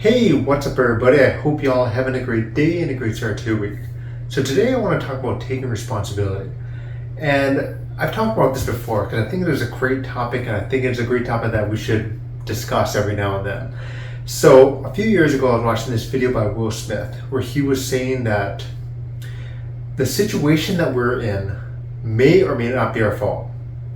Hey, what's up everybody? I hope you all are having a great day and a great start to your week. So today I want to talk about taking responsibility. And I've talked about this before because I think it is a great topic and I think it's a great topic that we should discuss every now and then. So a few years ago I was watching this video by Will Smith where he was saying that the situation that we're in may or may not be our fault.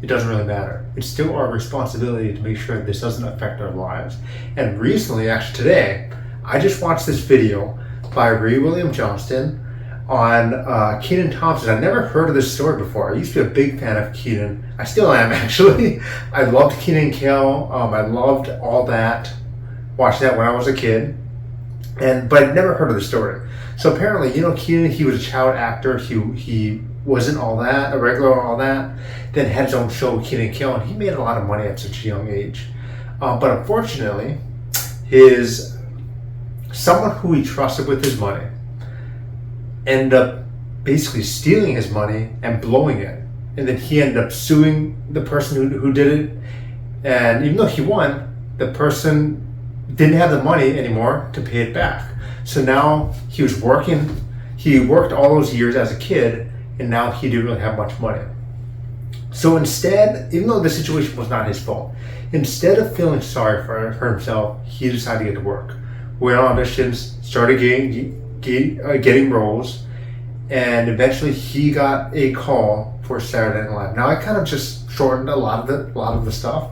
It doesn't really matter. It's still our responsibility to make sure that this doesn't affect our lives. And recently, actually today, I just watched this video by Ray William Johnston on Kenan Thompson. I've never heard of this story before. I used to be a big fan of Kenan. I still am, actually. I loved Kenan and Kel. I loved all that. Watched that when I was a kid. But I'd never heard of the story. So apparently, Kenan, he was a child actor. He wasn't all that, a regular and all that. Then had his own show, Kenan and Kel, and he made a lot of money at such a young age. But unfortunately, someone who he trusted with his money ended up basically stealing his money and blowing it. And then he ended up suing the person who did it. And even though he won, the person didn't have the money anymore to pay it back. So now he worked all those years as a kid, and now he didn't really have much money. So instead, even though the situation was not his fault, instead of feeling sorry for himself, he decided to get to work. Went on auditions, started getting roles, and eventually he got a call for Saturday Night Live. Now I kind of just shortened a lot of the stuff.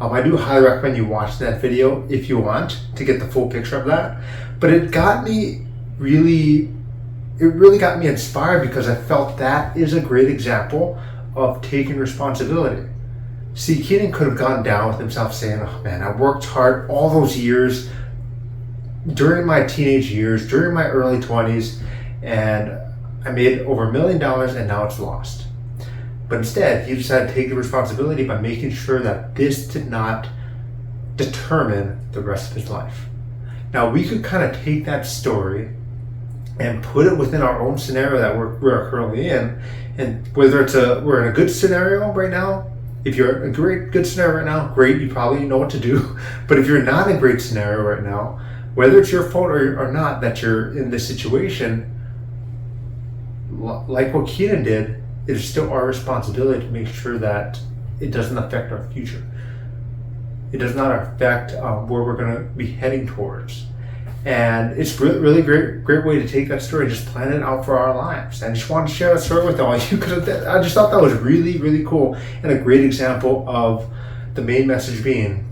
I do highly recommend you watch that video if you want to get the full picture of that. But it really got me inspired because I felt that is a great example of taking responsibility. See, Kenan could have gone down with himself saying, oh man, I worked hard all those years during my teenage years, during my early 20s, and I made over $1 million and now it's lost. But instead, he decided to take the responsibility by making sure that this did not determine the rest of his life. Now, we could kind of take that story and put it within our own scenario that we're currently in, and whether we're in a good scenario right now. If you're in a good scenario right now, great, you probably know what to do. But if you're not in a great scenario right now, whether it's your fault or not that you're in this situation, like what Kenan did, it is still our responsibility to make sure that it doesn't affect our future. It does not affect where we're going to be heading towards. And it's really great way to take that story and just plan it out for our lives. And I just wanted to share that story with all of you because I just thought that was really cool and a great example of the main message being,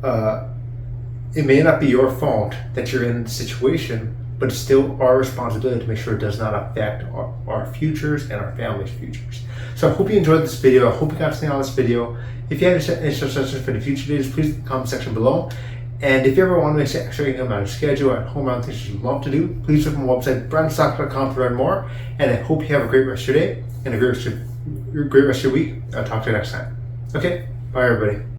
it may not be your fault that you're in the situation, but it's still our responsibility to make sure it does not affect our futures and our family's futures. So I hope you enjoyed this video. I hope you got something out of this video. If you have any suggestions for the future videos, please in the comment section below. And if you ever want to make extra income out of schedule at home around things you'd love to do, please visit my website, brandonstock.com, to learn more. And I hope you have a great rest of your day and a great rest of your week. I'll talk to you next time. Okay, bye everybody.